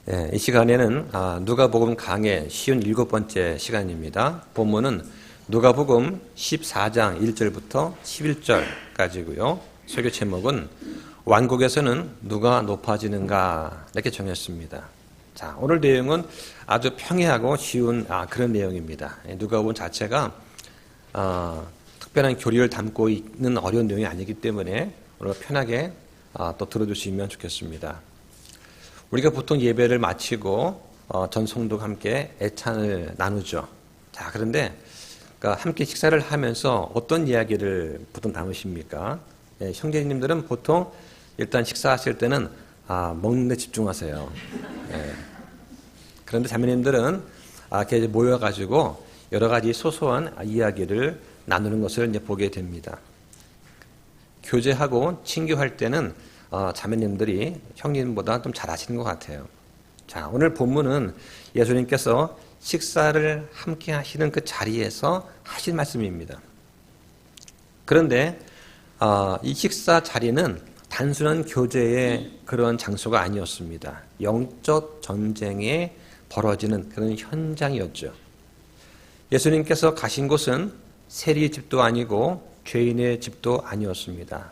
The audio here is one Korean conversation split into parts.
이 시간에는 누가복음 강의 57번째 시간입니다. 본문은 누가복음 14장 1절부터 11절까지고요. 설교 제목은 왕국에서는 누가 높아지는가 이렇게 정했습니다. 자, 오늘 내용은 아주 평이하고 쉬운 그런 내용입니다. 누가복음 자체가 특별한 교리를 담고 있는 어려운 내용이 아니기 때문에 오늘 편하게 또 들어주시면 좋겠습니다. 우리가 보통 예배를 마치고 전 성도가 함께 애찬을 나누죠. 자, 그런데 함께 식사를 하면서 어떤 이야기를 보통 나누십니까? 형제님들은 보통 일단 식사하실 때는 먹는 데 집중하세요. 그런데 자매님들은 이렇게 모여가지고 여러 가지 소소한 이야기를 나누는 것을 이제 보게 됩니다. 교제하고 친교할 때는 자매님들이 형님보다 좀 잘하시는 것 같아요. 자, 오늘 본문은 예수님께서 식사를 함께 하시는 그 자리에서 하신 말씀입니다. 그런데 이 식사 자리는 단순한 교제의 그런 장소가 아니었습니다. 영적 전쟁에 벌어지는 그런 현장이었죠. 예수님께서 가신 곳은 세리 집도 아니고 죄인의 집도 아니었습니다.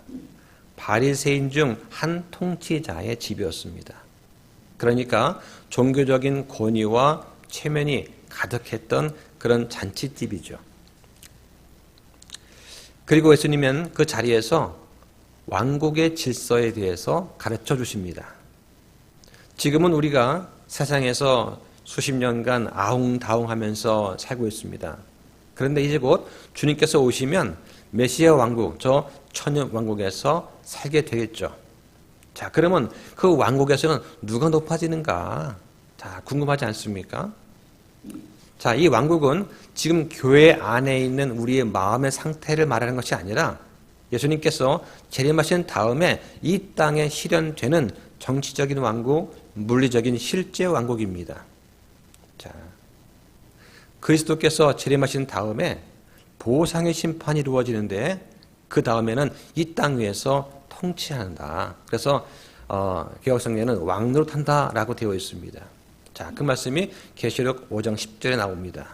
바리새인 중 한 통치자의 집이었습니다. 그러니까 종교적인 권위와 체면이 가득했던 그런 잔치집이죠. 그리고 예수님은 그 자리에서 왕국의 질서에 대해서 가르쳐 주십니다. 지금은 우리가 세상에서 수십 년간 아웅다웅하면서 살고 있습니다. 그런데 이제 곧 주님께서 오시면 메시아 왕국, 저 천년 왕국에서 살게 되겠죠. 자, 그러면 그 왕국에서는 누가 높아지는가? 자, 궁금하지 않습니까? 자, 이 왕국은 지금 교회 안에 있는 우리의 마음의 상태를 말하는 것이 아니라 예수님께서 재림하신 다음에 이 땅에 실현되는 정치적인 왕국, 물리적인 실제 왕국입니다. 자, 그리스도께서 재림하신 다음에 보상의 심판이 이루어지는데 그 다음에는 이 땅 위에서 통치한다. 그래서 개혁성경에는 왕노릇한다라고 되어 있습니다. 자, 그 말씀이 계시록 5장 10절에 나옵니다.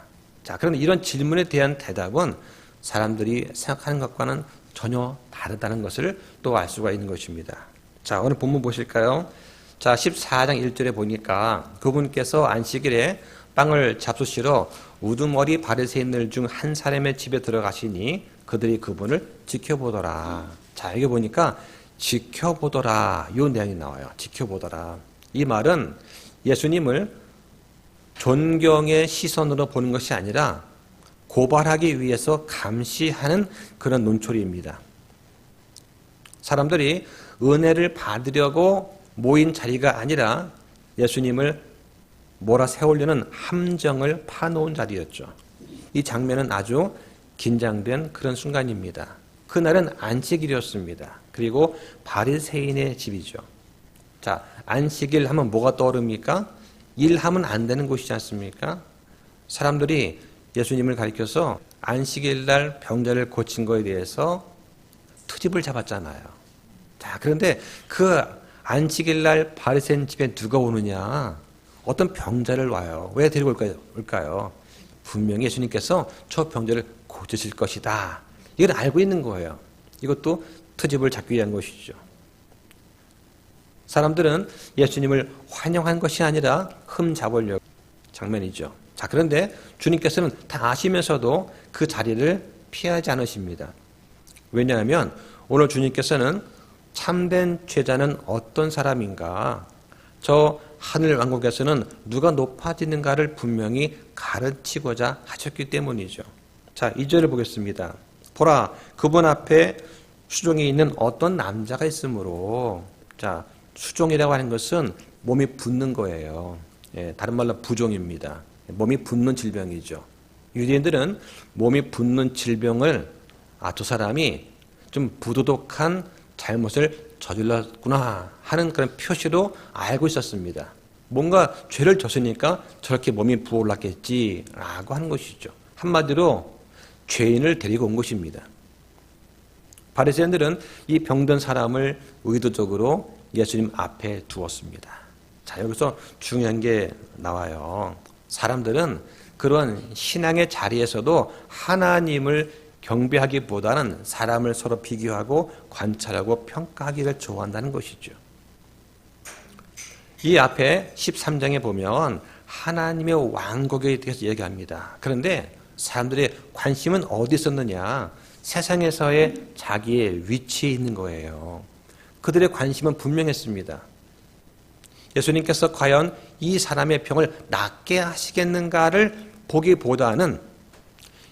자, 그런데 이런 질문에 대한 대답은 사람들이 생각하는 것과는 전혀 다르다는 것을 또 알 수가 있는 것입니다. 자, 오늘 본문 보실까요? 자, 14장 1절에 보니까 그분께서 안식일에 빵을 잡수시러 우두머리 바리새인들 중 한 사람의 집에 들어가시니 그들이 그분을 지켜보더라. 자, 여기 보니까 지켜보더라 이 내용이 나와요. 지켜보더라. 이 말은 예수님을 존경의 시선으로 보는 것이 아니라 고발하기 위해서 감시하는 그런 논초리입니다. 사람들이 은혜를 받으려고 모인 자리가 아니라 예수님을 몰아세우려는 함정을 파놓은 자리였죠. 이 장면은 아주 긴장된 그런 순간입니다. 그날은 안식일이었습니다. 그리고 바리새인의 집이죠. 자, 안식일 하면 뭐가 떠오릅니까? 일하면 안 되는 곳이지 않습니까? 사람들이 예수님을 가리켜서 안식일 날 병자를 고친 거에 대해서 트집을 잡았잖아요. 자, 그런데 그 안식일 날 바리새인 집에 누가 오느냐? 어떤 병자를 와요. 왜 데리고 올까요? 분명히 예수님께서 저 병자를 고치실 것이다. 이건 알고 있는 거예요. 이것도 트집을 잡기 위한 것이죠. 사람들은 예수님을 환영한 것이 아니라 흠잡으려고 장면이죠. 자, 그런데 주님께서는 다 아시면서도 그 자리를 피하지 않으십니다. 왜냐하면 오늘 주님께서는 참된 제자는 어떤 사람인가? 저 하늘 왕국에서는 누가 높아지는가를 분명히 가르치고자 하셨기 때문이죠. 자, 2절을 보겠습니다. 보라, 그분 앞에 수종이 있는 어떤 남자가 있으므로, 자, 수종이라고 하는 것은 몸이 붓는 거예요. 다른 말로 부종입니다. 몸이 붓는 질병이죠. 유대인들은 몸이 붓는 질병을 저 사람이 좀 부도덕한 잘못을 저질렀구나 하는 그런 표시로 알고 있었습니다. 뭔가 죄를 졌으니까 저렇게 몸이 부어올랐겠지라고 하는 것이죠. 한마디로 죄인을 데리고 온 것입니다. 바리새인들은 이 병든 사람을 의도적으로 예수님 앞에 두었습니다. 자, 여기서 중요한 게 나와요. 사람들은 그런 신앙의 자리에서도 하나님을 경배하기보다는 사람을 서로 비교하고 관찰하고 평가하기를 좋아한다는 것이죠. 이 앞에 13장에 보면 하나님의 왕국에 대해서 얘기합니다. 그런데 사람들의 관심은 어디 있었느냐? 세상에서의 자기의 위치에 있는 거예요. 그들의 관심은 분명했습니다. 예수님께서 과연 이 사람의 병을 낫게 하시겠는가를 보기보다는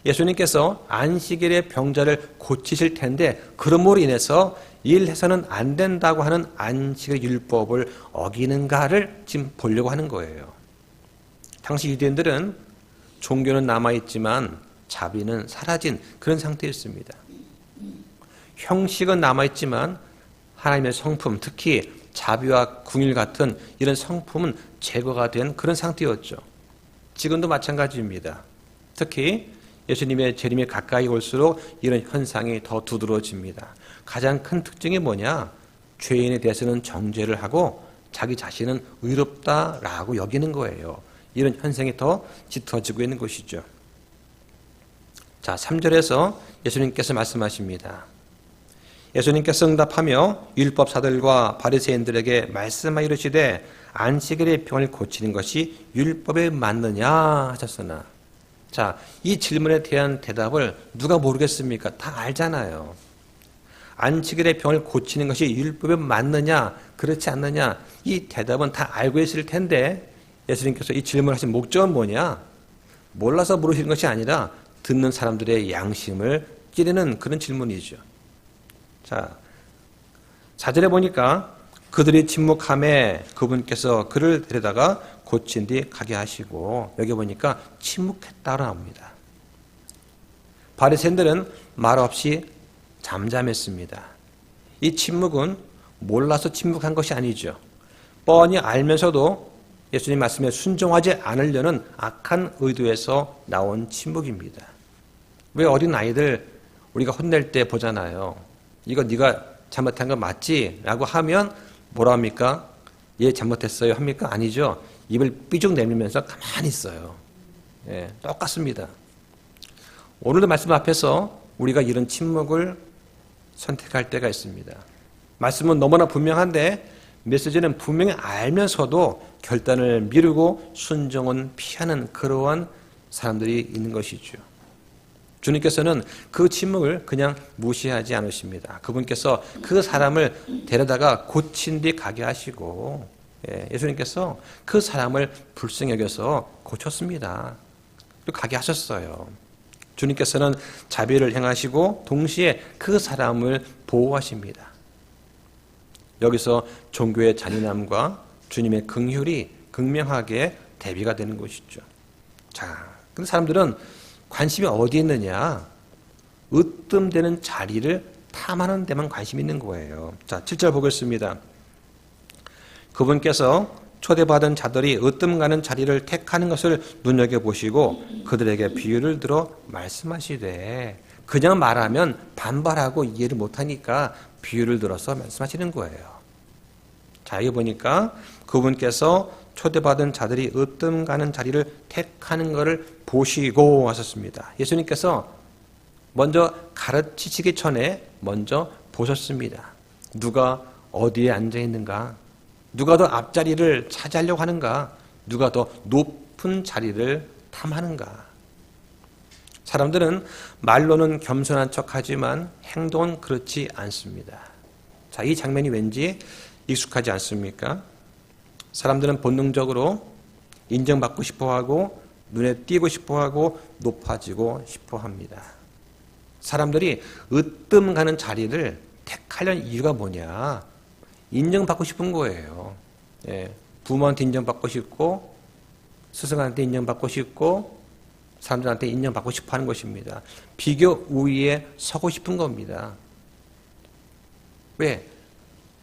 예수님께서 안식일에 병자를 고치실 텐데 그러므로 인해서 일해서는 안 된다고 하는 안식일 율법을 어기는가를 지금 보려고 하는 거예요. 당시 유대인들은 종교는 남아있지만 자비는 사라진 그런 상태였습니다. 형식은 남아있지만 하나님의 성품, 특히 자비와 궁일 같은 이런 성품은 제거가 된 그런 상태였죠. 지금도 마찬가지입니다. 특히 예수님의 재림에 가까이 올수록 이런 현상이 더 두드러집니다. 가장 큰 특징이 뭐냐? 죄인에 대해서는 정죄를 하고 자기 자신은 의롭다라고 여기는 거예요. 이런 현상이 더 짙어지고 있는 것이죠. 자, 3절에서 예수님께서 말씀하십니다. 예수님께서 응답하며 율법사들과 바리새인들에게 말씀하여 이르시되 안식일의 병을 고치는 것이 율법에 맞느냐 하셨으나, 자, 이 질문에 대한 대답을 누가 모르겠습니까? 다 알잖아요. 안식일의 병을 고치는 것이 율법에 맞느냐 그렇지 않느냐 이 대답은 다 알고 있을 텐데 예수님께서 이 질문을 하신 목적은 뭐냐? 몰라서 물으시는 것이 아니라 듣는 사람들의 양심을 찌르는 그런 질문이죠. 자, 4절에 보니까 그들이 침묵함에 그분께서 그를 데려다가 고친 뒤 가게 하시고, 여기 보니까 침묵했다고 나옵니다. 바리새인들은 말없이 잠잠했습니다. 이 침묵은 몰라서 침묵한 것이 아니죠. 뻔히 알면서도 예수님 말씀에 순종하지 않으려는 악한 의도에서 나온 침묵입니다. 왜 어린 아이들 우리가 혼낼 때 보잖아요. 이거 네가 잘못한 거 맞지? 라고 하면 뭐라 합니까? 얘 잘못했어요 합니까? 아니죠. 입을 삐죽 내밀면서 가만히 있어요. 예, 똑같습니다. 오늘도 말씀 앞에서 우리가 이런 침묵을 선택할 때가 있습니다. 말씀은 너무나 분명한데 메시지는 분명히 알면서도 결단을 미루고 순종은 피하는 그러한 사람들이 있는 것이죠. 주님께서는 그 침묵을 그냥 무시하지 않으십니다. 그분께서 그 사람을 데려다가 고친 뒤 가게 하시고, 예수님께서 그 사람을 불쌍히 여겨서 고쳤습니다. 그리고 가게 하셨어요. 주님께서는 자비를 행하시고 동시에 그 사람을 보호하십니다. 여기서 종교의 잔인함과 주님의 긍휼이 극명하게 대비가 되는 것이죠. 자, 근데 사람들은 관심이 어디 있느냐? 으뜸되는 자리를 탐하는 데만 관심이 있는 거예요. 자, 7절 보겠습니다. 그분께서 초대받은 자들이 으뜸 가는 자리를 택하는 것을 눈여겨보시고 그들에게 비유를 들어 말씀하시되, 그냥 말하면 반발하고 이해를 못하니까 비유를 들어서 말씀하시는 거예요. 자, 여기 보니까 그분께서 초대받은 자들이 으뜸 가는 자리를 택하는 것을 보시고 하셨습니다. 예수님께서 먼저 가르치시기 전에 먼저 보셨습니다. 누가 어디에 앉아 있는가? 누가 더 앞자리를 차지하려고 하는가? 누가 더 높은 자리를 탐하는가? 사람들은 말로는 겸손한 척하지만 행동은 그렇지 않습니다. 자, 이 장면이 왠지 익숙하지 않습니까? 사람들은 본능적으로 인정받고 싶어하고 눈에 띄고 싶어하고 높아지고 싶어합니다. 사람들이 으뜸 가는 자리를 택하려는 이유가 뭐냐? 인정받고 싶은 거예요. 부모한테 인정받고 싶고 스승한테 인정받고 싶고 사람들한테 인정받고 싶어 하는 것입니다. 비교 우위에 서고 싶은 겁니다. 왜?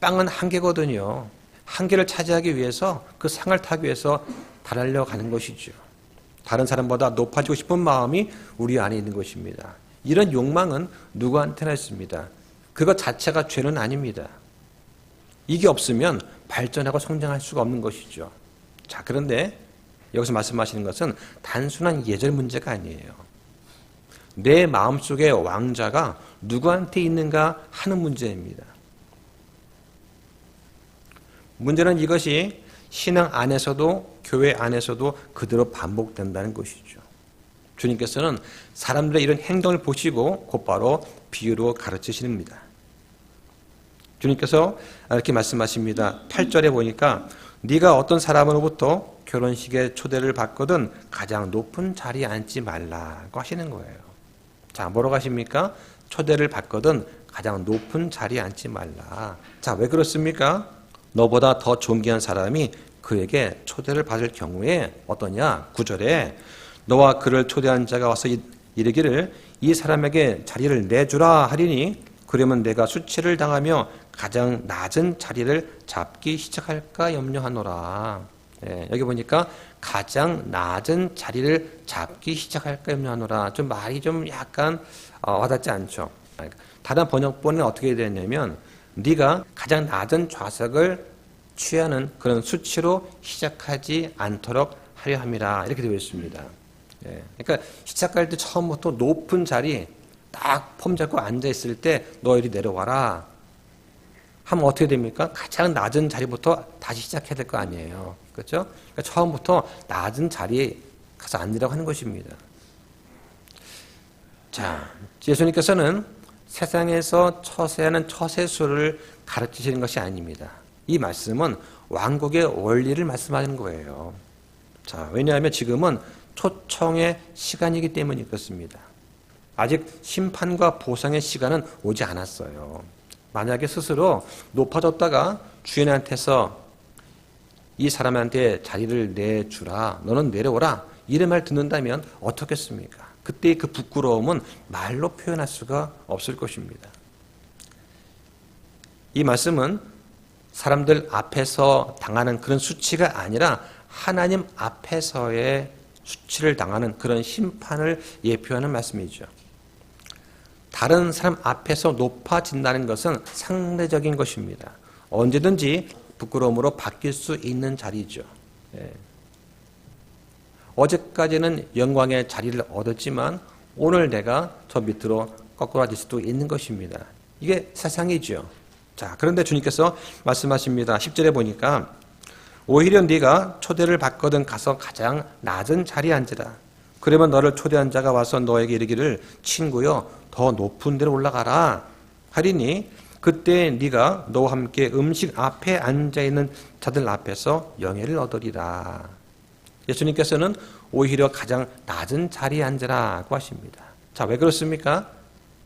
땅은 한 개거든요. 한 개를 차지하기 위해서 그 상을 타기 위해서 달하려 가는 것이죠. 다른 사람보다 높아지고 싶은 마음이 우리 안에 있는 것입니다. 이런 욕망은 누구한테나 있습니다. 그것 자체가 죄는 아닙니다. 이게 없으면 발전하고 성장할 수가 없는 것이죠. 자, 그런데 여기서 말씀하시는 것은 단순한 예절 문제가 아니에요. 내 마음속에 왕자가 누구한테 있는가 하는 문제입니다. 문제는 이것이 신앙 안에서도 교회 안에서도 그대로 반복된다는 것이죠. 주님께서는 사람들의 이런 행동을 보시고 곧바로 비유로 가르치십니다. 주님께서 이렇게 말씀하십니다. 8절에 보니까 네가 어떤 사람으로부터 결혼식에 초대를 받거든 가장 높은 자리에 앉지 말라고 하시는 거예요. 자, 뭐라고 하십니까? 초대를 받거든 가장 높은 자리에 앉지 말라. 자, 왜 그렇습니까? 너보다 더 존귀한 사람이 그에게 초대를 받을 경우에 어떠냐? 9절에 너와 그를 초대한 자가 와서 이르기를 이 사람에게 자리를 내주라 하리니 그러면 내가 수치를 당하며 가장 낮은 자리를 잡기 시작할까 염려하노라. 예, 여기 보니까 가장 낮은 자리를 잡기 시작할까 염려하노라. 좀 말이 좀 약간 와닿지 않죠. 다른 번역본은 어떻게 되었냐면 네가 가장 낮은 좌석을 취하는 그런 수치로 시작하지 않도록 하려 함이라 이렇게 되어 있습니다. 예, 그러니까 시작할 때 처음부터 높은 자리 딱 폼 잡고 앉아 있을 때 너 이리 내려와라 하면 어떻게 됩니까? 가장 낮은 자리부터 다시 시작해야 될 거 아니에요. 그렇죠? 그러니까 처음부터 낮은 자리에 가서 앉으라고 하는 것입니다. 자, 예수님께서는 세상에서 처세하는 처세술을 가르치시는 것이 아닙니다. 이 말씀은 왕국의 원리를 말씀하는 거예요. 자, 왜냐하면 지금은 초청의 시간이기 때문이 그렇습니다. 아직 심판과 보상의 시간은 오지 않았어요. 만약에 스스로 높아졌다가 주인한테서 이 사람한테 자리를 내주라, 너는 내려오라 이런 말 듣는다면 어떻겠습니까? 그때 그 부끄러움은 말로 표현할 수가 없을 것입니다. 이 말씀은 사람들 앞에서 당하는 그런 수치가 아니라 하나님 앞에서의 수치를 당하는 그런 심판을 예표하는 말씀이죠. 다른 사람 앞에서 높아진다는 것은 상대적인 것입니다. 언제든지 부끄러움으로 바뀔 수 있는 자리죠. 예. 어제까지는 영광의 자리를 얻었지만 오늘 내가 저 밑으로 거꾸라질 수도 있는 것입니다. 이게 세상이죠. 자, 그런데 주님께서 말씀하십니다. 10절에 보니까 오히려 네가 초대를 받거든 가서 가장 낮은 자리에 앉으라. 그러면 너를 초대한 자가 와서 너에게 이르기를 친구여 더 높은 데로 올라가라 하리니 그때 네가 너와 함께 음식 앞에 앉아있는 자들 앞에서 영예를 얻으리라. 예수님께서는 오히려 가장 낮은 자리에 앉으라고 하십니다. 자, 왜 그렇습니까?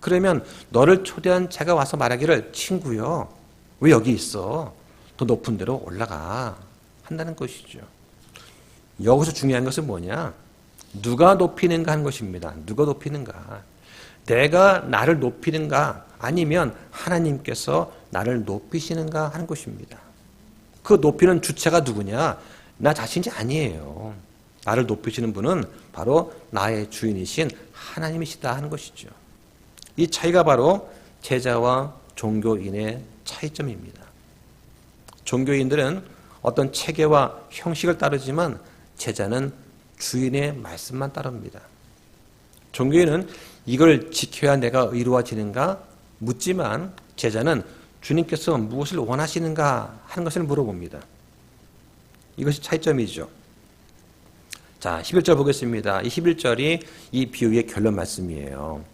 그러면 너를 초대한 자가 와서 말하기를 친구여 왜 여기 있어? 더 높은 데로 올라가 한다는 것이죠. 여기서 중요한 것은 뭐냐? 누가 높이는가 하는 것입니다. 누가 높이는가? 내가 나를 높이는가? 아니면 하나님께서 나를 높이시는가 하는 것입니다. 그 높이는 주체가 누구냐? 나 자신이 아니에요. 나를 높이시는 분은 바로 나의 주인이신 하나님이시다 하는 것이죠. 이 차이가 바로 제자와 종교인의 차이점입니다. 종교인들은 어떤 체계와 형식을 따르지만 제자는 주인의 말씀만 따릅니다. 종교인은 이걸 지켜야 내가 의로워지는가 묻지만 제자는 주님께서 무엇을 원하시는가 하는 것을 물어봅니다. 이것이 차이점이죠. 자, 11절 보겠습니다. 이 11절이 이 비유의 결론 말씀이에요.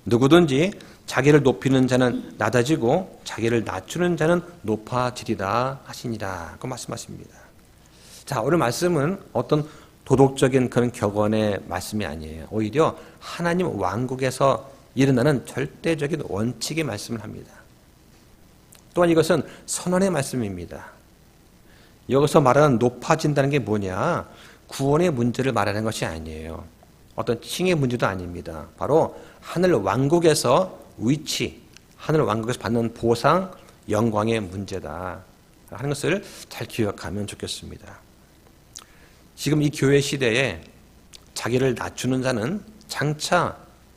누구든지 자기를 높이는 자는 낮아지고 자기를 낮추는 자는 높아지리라 하시니라 그 말씀하십니다. 자, 오늘 말씀은 어떤 도덕적인 그런 격언의 말씀이 아니에요. 오히려 하나님 왕국에서 일어나는 절대적인 원칙의 말씀을 합니다. 또한 이것은 선언의 말씀입니다. 여기서 말하는 높아진다는 게 뭐냐? 구원의 문제를 말하는 것이 아니에요. 어떤 칭의 문제도 아닙니다. 바로 하늘 왕국에서 위치, 하늘 왕국에서 받는 보상, 영광의 문제다 하는 것을 잘 기억하면 좋겠습니다. 지금 이 교회 시대에 자기를 낮추는 자는 장차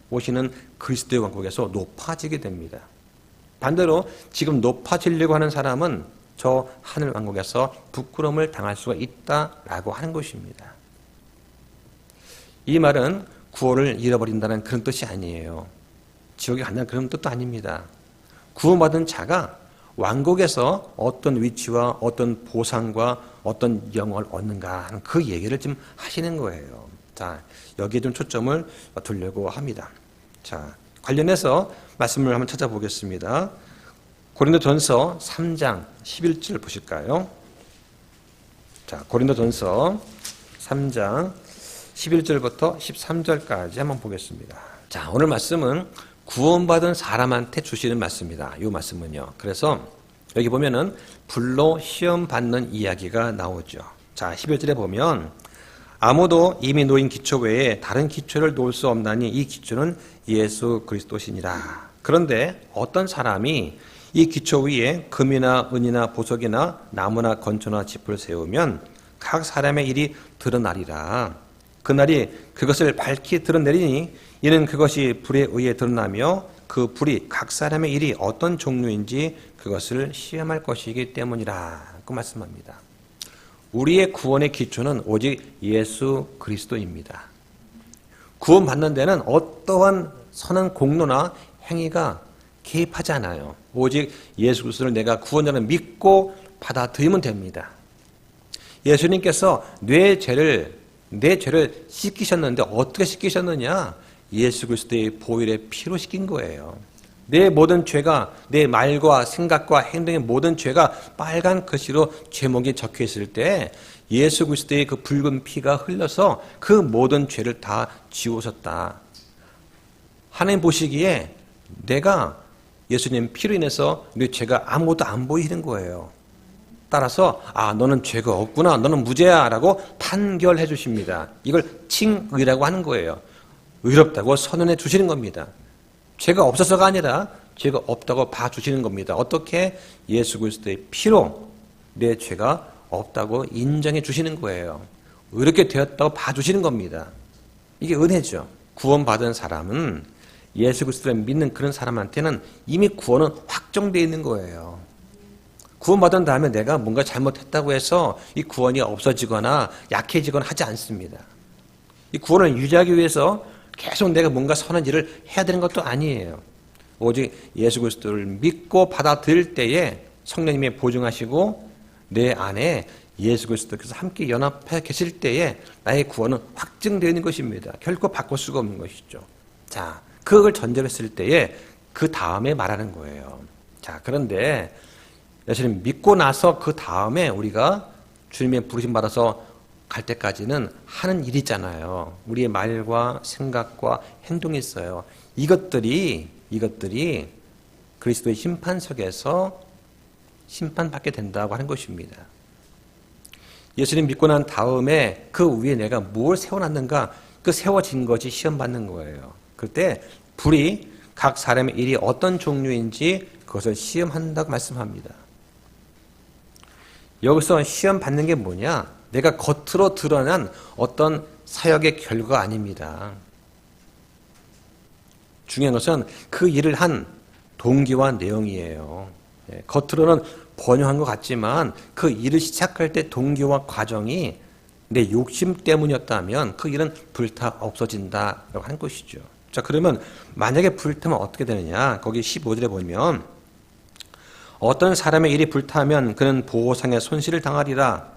오시는 그리스도의 왕국에서 높아지게 됩니다. 반대로 지금 높아지려고 하는 사람은 저 하늘 왕국에서 부끄러움을 당할 수가 있다라고 하는 것입니다. 이 말은 구원을 잃어버린다는 그런 뜻이 아니에요. 지옥에 간다는 그런 뜻도 아닙니다. 구원받은 자가 왕국에서 어떤 위치와 어떤 보상과 어떤 영광을 얻는가 하는 그 얘기를 지금 하시는 거예요. 자, 여기에 좀 초점을 두려고 합니다. 자, 관련해서 말씀을 한번 찾아보겠습니다. 고린도전서 3장 11절 보실까요? 자, 고린도전서 3장 11절부터 13절까지 한번 보겠습니다. 자, 오늘 말씀은 구원받은 사람한테 주시는 말씀입니다. 이 말씀은요. 그래서 여기 보면은 불로 시험 받는 이야기가 나오죠. 자, 11절에 보면 아무도 이미 놓인 기초 외에 다른 기초를 놓을 수 없나니 이 기초는 예수 그리스도시니라. 그런데 어떤 사람이 이 기초 위에 금이나 은이나 보석이나 나무나 건초나 짚을 세우면 각 사람의 일이 드러나리라. 그날이 그것을 밝히 드러내리니 이는 그것이 불에 의해 드러나며 그 불이 각 사람의 일이 어떤 종류인지 그것을 시험할 것이기 때문이라. 그 말씀합니다. 우리의 구원의 기초는 오직 예수 그리스도입니다. 구원받는 데는 어떠한 선한 공로나 행위가 개입하지 않아요. 오직 예수 그리스도를 내가 구원자를 믿고 받아들이면 됩니다. 예수님께서 내 죄를 씻기셨는데 어떻게 씻기셨느냐? 예수 그리스도의 보혈의 피로 씻긴 거예요. 내 모든 죄가, 내 말과 생각과 행동의 모든 죄가 빨간 글씨로 제목이 적혀 있을 때 예수 그리스도의 그 붉은 피가 흘러서 그 모든 죄를 다 지우셨다. 하나님 보시기에 내가 예수님 피로 인해서 내 죄가 아무것도 안 보이는 거예요. 따라서 너는 죄가 없구나, 너는 무죄야 라고 판결해 주십니다. 이걸 칭의라고 하는 거예요. 의롭다고 선언해 주시는 겁니다. 죄가 없어서가 아니라 죄가 없다고 봐주시는 겁니다. 어떻게? 예수 그리스도의 피로 내 죄가 없다고 인정해 주시는 거예요. 이렇게 되었다고 봐주시는 겁니다. 이게 은혜죠. 구원받은 사람은 예수 그리스도를 믿는 그런 사람한테는 이미 구원은 확정되어 있는 거예요. 구원받은 다음에 내가 뭔가 잘못했다고 해서 이 구원이 없어지거나 약해지거나 하지 않습니다. 이 구원을 유지하기 위해서 계속 내가 뭔가 선한 일을 해야 되는 것도 아니에요. 오직 예수 그리스도를 믿고 받아들일 때에 성령님이 보증하시고 내 안에 예수 그리스도께서 함께 연합해 계실 때에 나의 구원은 확증되어 있는 것입니다. 결코 바꿀 수가 없는 것이죠. 자, 그걸 전제로 했을 때에 그 다음에 말하는 거예요. 자, 그런데 예수님 믿고 나서 그 다음에 우리가 주님의 부르심 받아서 갈 때까지는 하는 일이 있잖아요. 우리의 말과 생각과 행동이 있어요. 이것들이 그리스도의 심판석에서 심판받게 된다고 하는 것입니다. 예수님 믿고 난 다음에 그 위에 내가 뭘 세워놨는가, 그 세워진 것이 시험받는 거예요. 그때 불이 각 사람의 일이 어떤 종류인지 그것을 시험한다고 말씀합니다. 여기서 시험받는 게 뭐냐? 내가 겉으로 드러난 어떤 사역의 결과가 아닙니다. 중요한 것은 그 일을 한 동기와 내용이에요. 겉으로는 번영한 것 같지만 그 일을 시작할 때 동기와 과정이 내 욕심 때문이었다면 그 일은 불타 없어진다라고 하는 것이죠. 자, 그러면 만약에 불타면 어떻게 되느냐? 거기 15절에 보면 어떤 사람의 일이 불타면 그는 보호상의 손실을 당하리라.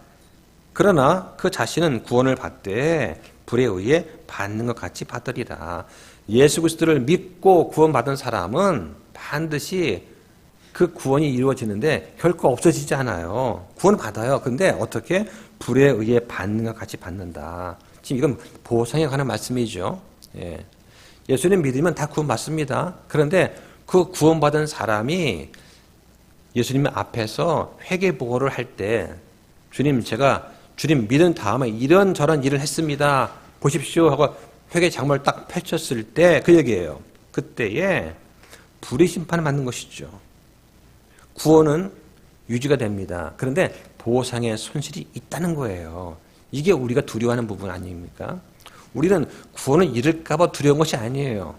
그러나 그 자신은 구원을 받되 불에 의해 받는 것 같이 받으리라. 예수 그리스도를 믿고 구원받은 사람은 반드시 그 구원이 이루어지는데 결코 없어지지 않아요. 구원 받아요. 근데 어떻게? 불에 의해 받는 것 같이 받는다. 지금 이건 보상에 관한 말씀이죠. 예수님 믿으면 다 구원 받습니다. 그런데 그 구원받은 사람이 예수님 앞에서 회개보고를 할 때 제가 주님 믿은 다음에 이런저런 일을 했습니다. 보십시오 하고 회개 장막을 딱 펼쳤을 때 그 얘기예요. 그때에 불의 심판을 받는 것이죠. 구원은 유지가 됩니다. 그런데 보상의 손실이 있다는 거예요. 이게 우리가 두려워하는 부분 아닙니까? 우리는 구원을 잃을까 봐 두려운 것이 아니에요.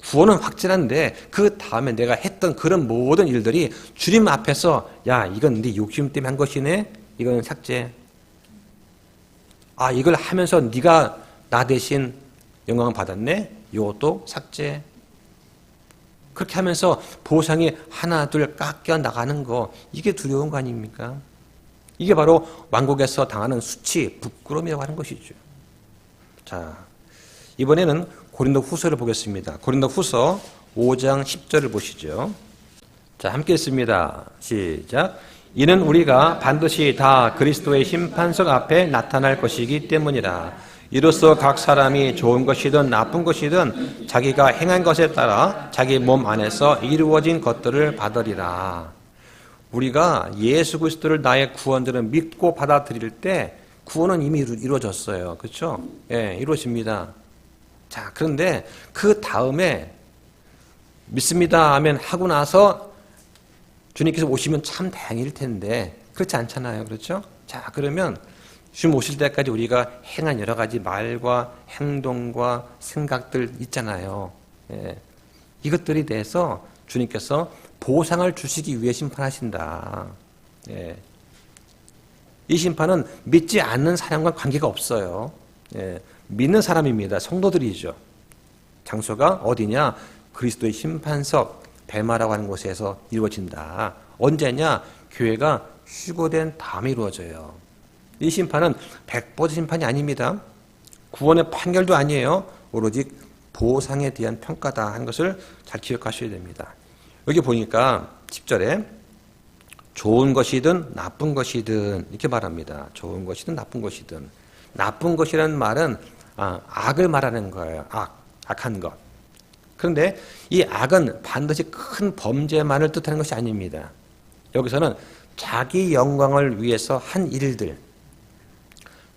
구원은 확실한데 그 다음에 내가 했던 그런 모든 일들이 주님 앞에서 야 이건 네 욕심 때문에 한 것이네. 이건 삭제. 아 이걸 하면서 네가 나 대신 영광을 받았네. 이것도 삭제. 그렇게 하면서 보상이 하나 둘 깎여 나가는 거 이게 두려운 거 아닙니까? 이게 바로 왕국에서 당하는 수치, 부끄러움이라고 하는 것이죠. 자, 이번에는 고린도 후서를 보겠습니다. 고린도 후서 5장 10절을 보시죠. 자, 함께 읽습니다. 시작. 이는 우리가 반드시 다 그리스도의 심판석 앞에 나타날 것이기 때문이라. 이로써 각 사람이 좋은 것이든 나쁜 것이든 자기가 행한 것에 따라 자기 몸 안에서 이루어진 것들을 받으리라. 우리가 예수 그리스도를 나의 구원자로 믿고 받아들일 때 구원은 이미 이루어졌어요. 그렇죠? 예, 이루어집니다. 자, 그런데 그 다음에 믿습니다 하면 하고 나서 주님께서 오시면 참 다행일 텐데 그렇지 않잖아요. 그렇죠? 자, 그러면 주님 오실 때까지 우리가 행한 여러 가지 말과 행동과 생각들 있잖아요. 예, 이것들에 대해서 주님께서 보상을 주시기 위해 심판하신다. 예. 이 심판은 믿지 않는 사람과 관계가 없어요. 예. 믿는 사람입니다. 성도들이죠. 장소가 어디냐? 그리스도의 심판석, 베마라고 하는 곳에서 이루어진다. 언제냐? 교회가 휴거된 다음에 이루어져요. 이 심판은 100% 심판이 아닙니다. 구원의 판결도 아니에요. 오로지 보상에 대한 평가다 하는 것을 잘 기억하셔야 됩니다. 여기 보니까 10절에 좋은 것이든 나쁜 것이든 이렇게 말합니다. 좋은 것이든 나쁜 것이든. 나쁜 것이라는 말은 악을 말하는 거예요. 악한 것. 그런데 이 악은 반드시 큰 범죄만을 뜻하는 것이 아닙니다. 여기서는 자기 영광을 위해서 한 일들,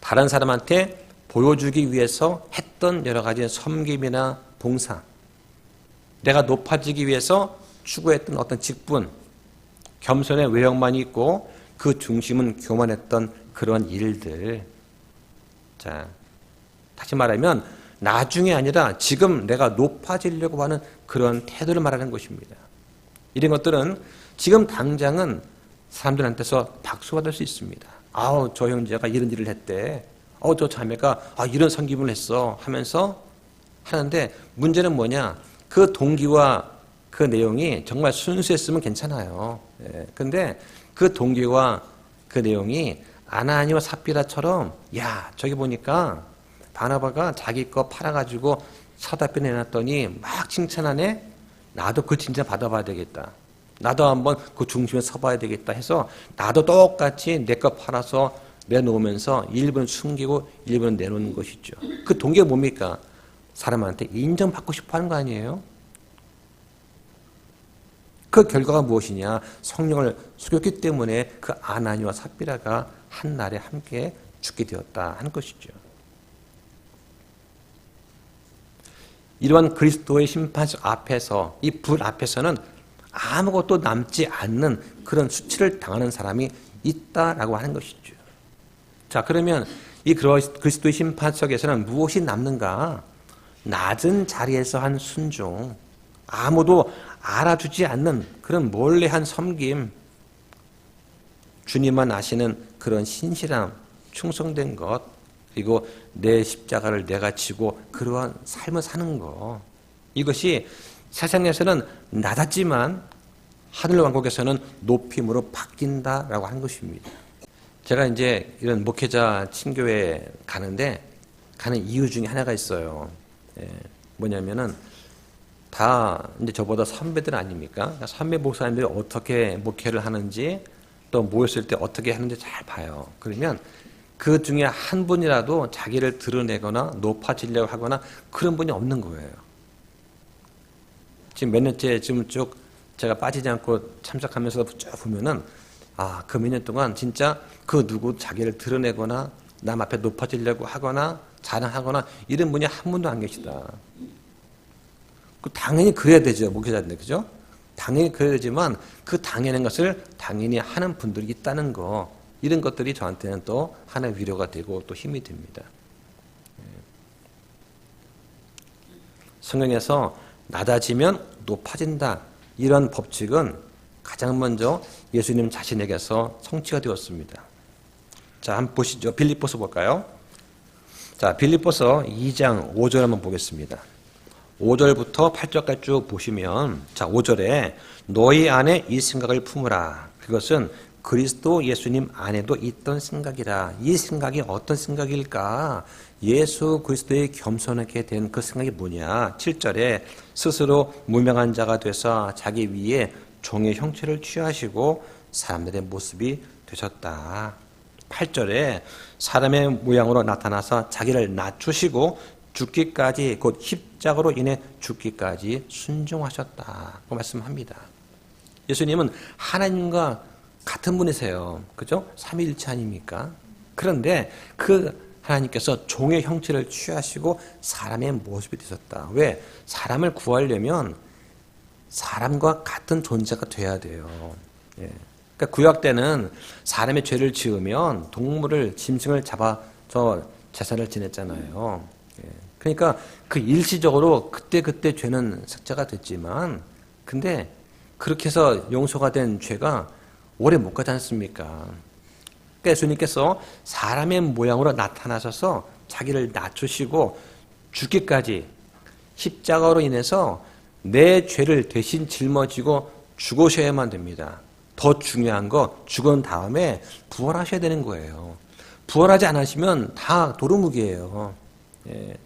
다른 사람한테 보여주기 위해서 했던 여러 가지 섬김이나 봉사, 내가 높아지기 위해서 추구했던 어떤 직분, 겸손의 외형만 있고 그 중심은 교만했던 그런 일들. 자, 다시 말하면 나중에 아니라 지금 내가 높아지려고 하는 그런 태도를 말하는 것입니다. 이런 것들은 지금 당장은 사람들한테서 박수받을 수 있습니다. 아우, 저 형제가 이런 일을 했대. 저 자매가 이런 섬김을 했어 하면서 하는데 문제는 뭐냐? 그 동기와 그 내용이 정말 순수했으면 괜찮아요. 근데 그 동기와 그 내용이 아나니와 삽비라처럼 야 저기 보니까 바나바가 자기 거 팔아가지고 서답게 내놨더니 막 칭찬하네. 나도 그 칭찬 받아봐야 되겠다. 나도 한번 그 중심에 서봐야 되겠다 해서 나도 똑같이 내 거 팔아서 내놓으면서 일부는 숨기고 일부는 내놓는 것이죠. 그 동기가 뭡니까? 사람한테 인정받고 싶어 하는 거 아니에요? 그 결과가 무엇이냐? 성령을 속였기 때문에 그 아나니와 삽비라가 한 날에 함께 죽게 되었다 하는 것이죠. 이러한 그리스도의 심판석 앞에서, 이 불 앞에서는 아무것도 남지 않는 그런 수치를 당하는 사람이 있다라고 하는 것이죠. 자, 그러면 이 그리스도의 심판석에서는 무엇이 남는가? 낮은 자리에서 한 순종, 아무도 알아주지 않는 그런 몰래 한 섬김, 주님만 아시는 그런 신실함, 충성된 것, 그리고 내 십자가를 내가 지고 그러한 삶을 사는 것, 이것이 세상에서는 낮았지만 하늘 왕국에서는 높임으로 바뀐다라고 하는 것입니다. 제가 이제 이런 목회자 친교회 가는 이유 중에 하나가 있어요. 뭐냐면은 다 이제 저보다 선배들 아닙니까? 그러니까 선배 목사님들이 어떻게 목회를 하는지 또 모였을 때 어떻게 하는지 잘 봐요. 그러면 그 중에 한 분이라도 자기를 드러내거나 높아지려고 하거나 그런 분이 없는 거예요. 지금 몇 년째 지금 쭉 제가 빠지지 않고 참석하면서 쭉 보면은 그 몇 년 동안 진짜 그 누구 자기를 드러내거나 남 앞에 높아지려고 하거나 자랑하거나 이런 분이 한 분도 안 계시다. 당연히 그래야 되죠. 목회자인데, 그죠? 당연히 그래야 되지만 그 당연한 것을 당연히 하는 분들이 있다는 거, 이런 것들이 저한테는 또 하나의 위로가 되고 또 힘이 됩니다. 성경에서 낮아지면 높아진다. 이런 법칙은 가장 먼저 예수님 자신에게서 성취가 되었습니다. 자, 한번 보시죠. 빌립보서 볼까요? 자, 빌립보서 2장 5절 한번 보겠습니다. 5절부터 8절까지 쭉 보시면, 자, 5절에 너희 안에 이 생각을 품으라. 그것은 그리스도 예수님 안에도 있던 생각이라. 이 생각이 어떤 생각일까? 예수 그리스도의 겸손하게 된 그 생각이 뭐냐? 7절에 스스로 무명한 자가 돼서 자기 위에 종의 형체를 취하시고 사람들의 모습이 되셨다. 8절에 사람의 모양으로 나타나서 자기를 낮추시고 죽기까지, 곧 십자가로 인해 죽기까지 순종하셨다. 그 말씀합니다. 예수님은 하나님과 같은 분이세요. 그죠? 삼위일체 아닙니까? 그런데 그 하나님께서 종의 형체를 취하시고 사람의 모습이 되셨다. 왜? 사람을 구하려면 사람과 같은 존재가 돼야 돼요. 예. 그러니까 구약 때는 사람의 죄를 지으면 동물을, 짐승을 잡아서 제사를 지냈잖아요. 예. 그러니까 그 일시적으로 그때 죄는 삭제가 됐지만, 근데 그렇게 해서 용서가 된 죄가 오래 못 가지 않습니까? 그러니까 예수님께서 사람의 모양으로 나타나셔서 자기를 낮추시고 죽기까지 십자가로 인해서 내 죄를 대신 짊어지고 죽으셔야만 됩니다. 더 중요한 거, 죽은 다음에 부활하셔야 되는 거예요. 부활하지 않으시면 다 도루묵이에요. 예.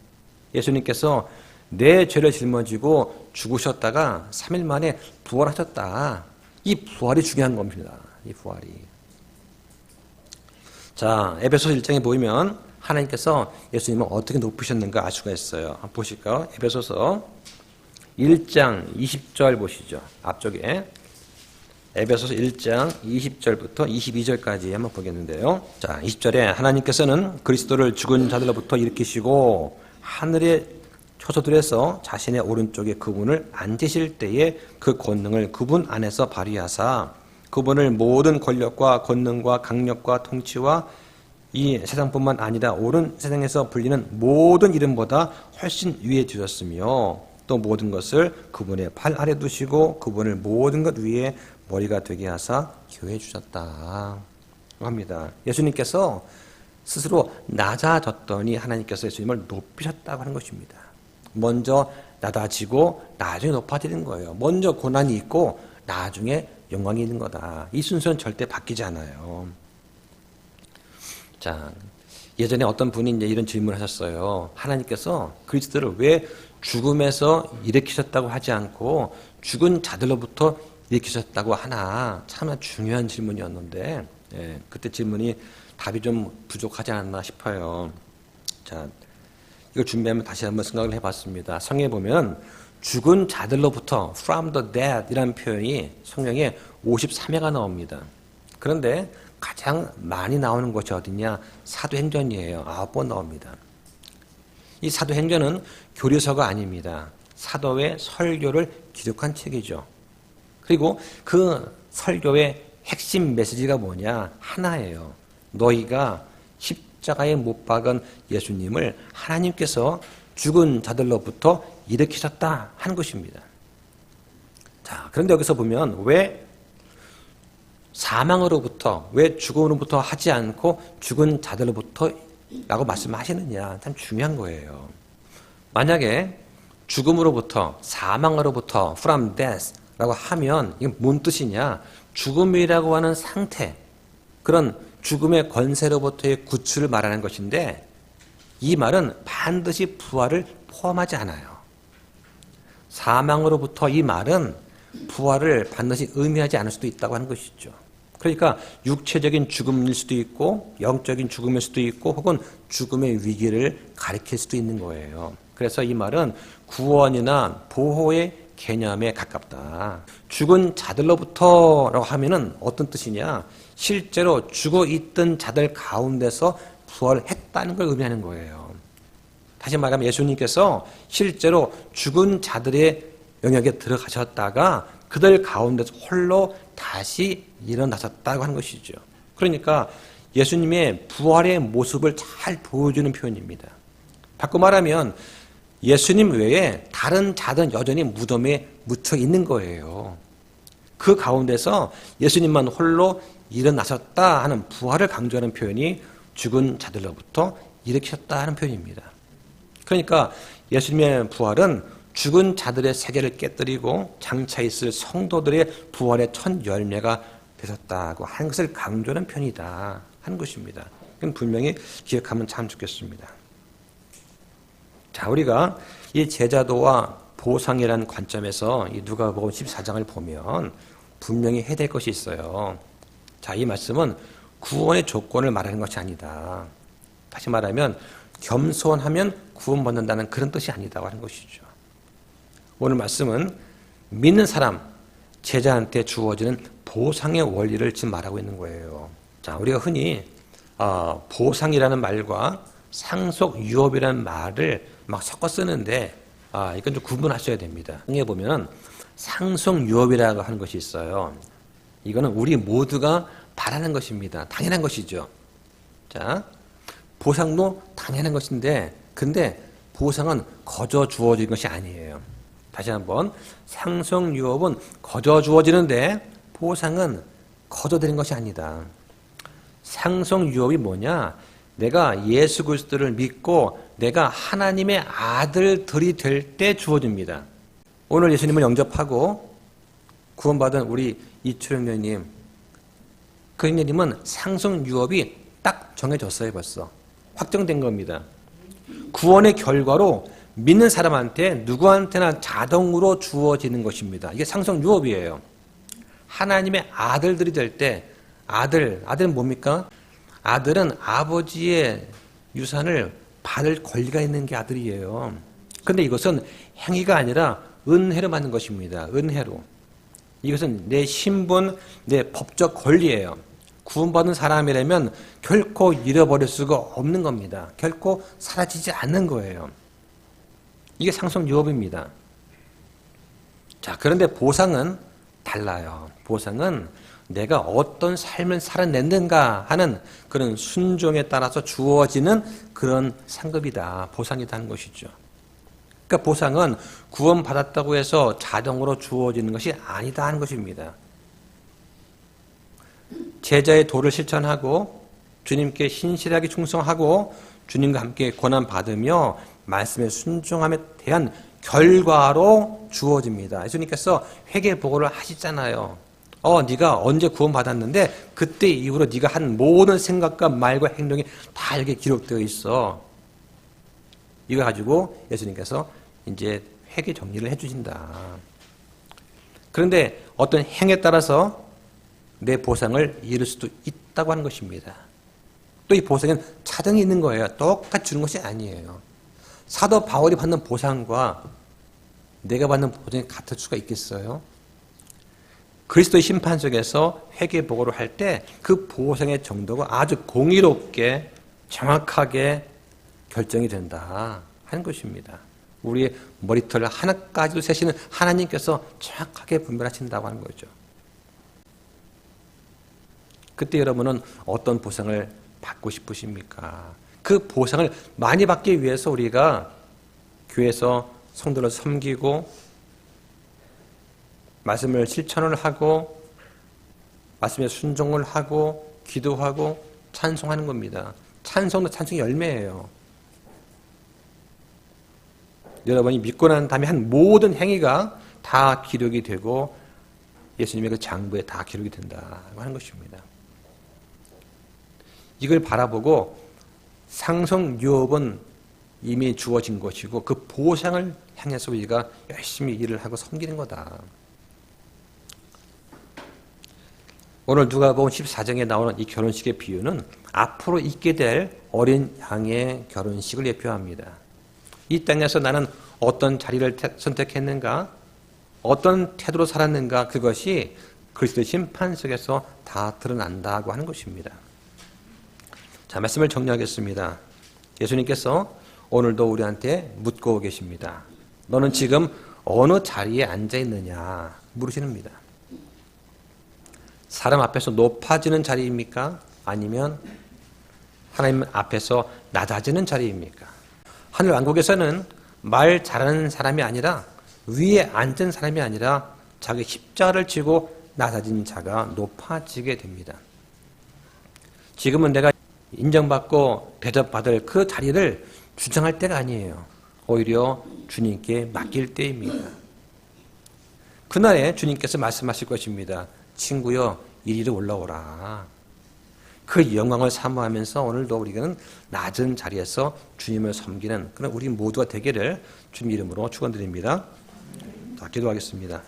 예수님께서 내 죄를 짊어지고 죽으셨다가 3일 만에 부활하셨다. 이 부활이 중요한 겁니다. 이 부활이. 자, 에베소서 1장에 보면 하나님께서 예수님을 어떻게 높이셨는가 알 수가 있어요. 한번 보실까요? 에베소서 1장 20절 보시죠. 앞쪽에. 에베소서 1장 20절부터 22절까지 한번 보겠는데요. 자, 20절에 하나님께서는 그리스도를 죽은 자들로부터 일으키시고 하늘의 초소들에서 자신의 오른쪽에 그분을 앉으실 때에 그 권능을 그분 안에서 발휘하사 그분을 모든 권력과 권능과 강력과 통치와 이 세상뿐만 아니라 옳은 세상에서 불리는 모든 이름보다 훨씬 위에 두셨으며 또 모든 것을 그분의 팔 아래 두시고 그분을 모든 것 위에 머리가 되게 하사 교회 주셨다 합니다. 예수님께서 스스로 낮아졌더니 하나님께서 예수님을 높이셨다고 하는 것입니다. 먼저 낮아지고 나중에 높아지는 거예요. 먼저 고난이 있고 나중에 영광이 있는 거다. 이 순서는 절대 바뀌지 않아요. 자, 예전에 어떤 분이 이제 이런 질문을 하셨어요. 하나님께서 그리스도를 왜 죽음에서 일으키셨다고 하지 않고 죽은 자들로부터 일으키셨다고 하나? 참 중요한 질문이었는데, 예, 그때 질문이 답이 좀 부족하지 않았나 싶어요. 자, 이걸 준비하면 다시 한번 생각을 해봤습니다. 성경에 보면 죽은 자들로부터 from the dead 이라는 표현이 성경에 53회가 나옵니다. 그런데 가장 많이 나오는 것이 어디냐? 사도행전이에요. 9번 나옵니다. 이 사도행전은 교리서가 아닙니다. 사도의 설교를 기록한 책이죠. 그리고 그 설교의 핵심 메시지가 뭐냐? 하나예요. 너희가 십자가에 못 박은 예수님을 하나님께서 죽은 자들로부터 일으키셨다 하는 것입니다. 자, 그런데 여기서 보면 왜 사망으로부터, 왜 죽음으로부터 하지 않고 죽은 자들로부터 라고 말씀하시느냐? 참 중요한 거예요. 만약에 죽음으로부터, 사망으로부터, from death 라고 하면 이게 뭔 뜻이냐? 죽음이라고 하는 상태, 그런 죽음의 권세로부터의 구출을 말하는 것인데 이 말은 반드시 부활을 포함하지 않아요. 사망으로부터 이 말은 부활을 반드시 의미하지 않을 수도 있다고 하는 것이죠. 그러니까 육체적인 죽음일 수도 있고 영적인 죽음일 수도 있고 혹은 죽음의 위기를 가리킬 수도 있는 거예요. 그래서 이 말은 구원이나 보호의 개념에 가깝다. 죽은 자들로부터라고 하면은 어떤 뜻이냐? 실제로 죽어 있던 자들 가운데서 부활했다는 걸 의미하는 거예요. 다시 말하면 예수님께서 실제로 죽은 자들의 영역에 들어가셨다가 그들 가운데서 홀로 다시 일어나셨다고 하는 것이죠. 그러니까 예수님의 부활의 모습을 잘 보여주는 표현입니다. 바꿔 말하면 예수님 외에 다른 자들은 여전히 무덤에 묻혀 있는 거예요. 그 가운데서 예수님만 홀로 일어나셨다 하는 부활을 강조하는 표현이 죽은 자들로부터 일으키셨다 하는 표현입니다. 그러니까 예수님의 부활은 죽은 자들의 세계를 깨뜨리고 장차 있을 성도들의 부활의 첫 열매가 되셨다고 하는 것을 강조하는 편이다 하는 것입니다. 그럼 분명히 기억하면 참 좋겠습니다. 자, 우리가 이 제자도와 보상이라는 관점에서 이 누가복음 14장을 보면 분명히 해야 될 것이 있어요. 자, 이 말씀은 구원의 조건을 말하는 것이 아니다. 다시 말하면 겸손하면 구원받는다는 그런 뜻이 아니다고 하는 것이죠. 오늘 말씀은 믿는 사람, 제자한테 주어지는 보상의 원리를 지금 말하고 있는 거예요. 자, 우리가 흔히 보상이라는 말과 상속유업이라는 말을 막 섞어 쓰는데 이건 좀 구분하셔야 됩니다. 여기 보면 상속유업이라고 하는 것이 있어요. 이거는 우리 모두가 바라는 것입니다. 당연한 것이죠. 자, 보상도 당연한 것인데 근데 보상은 거저 주어진 것이 아니에요. 다시 한번 상속유업은 거저 주어지는데 보상은 거저 드린 것이 아니다. 상속유업이 뭐냐? 내가 예수 그리스도를 믿고 내가 하나님의 아들들이 될 때 주어집니다. 오늘 예수님을 영접하고 구원받은 우리 이초영녀님, 그 형님은 상속유업이 딱 정해졌어요. 벌써 확정된 겁니다. 구원의 결과로 믿는 사람한테 누구한테나 자동으로 주어지는 것입니다. 이게 상속유업이에요. 하나님의 아들들이 될 때 아들은 뭡니까? 아들은 아버지의 유산을 받을 권리가 있는 게 아들이에요. 그런데 이것은 행위가 아니라 은혜로 받는 것입니다. 은혜로. 이것은 내 신분, 내 법적 권리예요. 구원받은 사람이라면 결코 잃어버릴 수가 없는 겁니다. 결코 사라지지 않는 거예요. 이게 상속유업입니다. 자, 그런데 보상은 달라요. 보상은 내가 어떤 삶을 살아냈는가 하는 그런 순종에 따라서 주어지는 그런 상급이다. 보상이다 하는 것이죠. 그러니까 보상은 구원받았다고 해서 자동으로 주어지는 것이 아니다 하는 것입니다. 제자의 도를 실천하고 주님께 신실하게 충성하고 주님과 함께 고난받으며 말씀에 순종함에 대한 결과로 주어집니다. 예수님께서 회개보고를 하시잖아요. 네가 언제 구원받았는데 그때 이후로 네가 한 모든 생각과 말과 행동이 다 이렇게 기록되어 있어. 이거 가지고 예수님께서 이제 회개 정리를 해주신다. 그런데 어떤 행에 따라서 내 보상을 잃을 수도 있다고 하는 것입니다. 또 이 보상에는 차등이 있는 거예요. 똑같이 주는 것이 아니에요. 사도 바울이 받는 보상과 내가 받는 보상이 같을 수가 있겠어요? 그리스도의 심판 속에서 회개보고를 할 때 그 보상의 정도가 아주 공의롭게 정확하게 결정이 된다 하는 것입니다. 우리의 머리털 하나까지도 세시는 하나님께서 정확하게 분별하신다고 하는 거죠. 그때 여러분은 어떤 보상을 받고 싶으십니까? 그 보상을 많이 받기 위해서 우리가 교회에서 성도를 섬기고 말씀을 실천을 하고 말씀에 순종을 하고 기도하고 찬송하는 겁니다. 찬송도 찬송의 열매예요. 여러분이 믿고 난 다음에 한 모든 행위가 다 기록이 되고 예수님의 그 장부에 다 기록이 된다고 하는 것입니다. 이걸 바라보고 상속유업은 이미 주어진 것이고 그 보상을 향해서 우리가 열심히 일을 하고 섬기는 거다. 오늘 누가복음 14장에 나오는 이 결혼식의 비유는 앞으로 있게 될 어린 양의 결혼식을 예표합니다. 이 땅에서 나는 어떤 자리를 선택했는가, 어떤 태도로 살았는가, 그것이 그리스도의 심판 속에서 다 드러난다고 하는 것입니다. 자, 말씀을 정리하겠습니다. 예수님께서 오늘도 우리한테 묻고 계십니다. 너는 지금 어느 자리에 앉아 있느냐 물으시는니다. 사람 앞에서 높아지는 자리입니까? 아니면 하나님 앞에서 낮아지는 자리입니까? 하늘 왕국에서는 말 잘하는 사람이 아니라 위에 앉은 사람이 아니라 자기 십자가를 지고 낮아진 자가 높아지게 됩니다. 지금은 내가 인정받고 대접받을 그 자리를 주장할 때가 아니에요. 오히려 주님께 맡길 때입니다. 그날에 주님께서 말씀하실 것입니다. 친구여, 이리로 올라오라. 그 영광을 사모하면서 오늘도 우리는 낮은 자리에서 주님을 섬기는 그런 우리 모두가 되기를 주님 이름으로 축원드립니다. 자, 기도하겠습니다.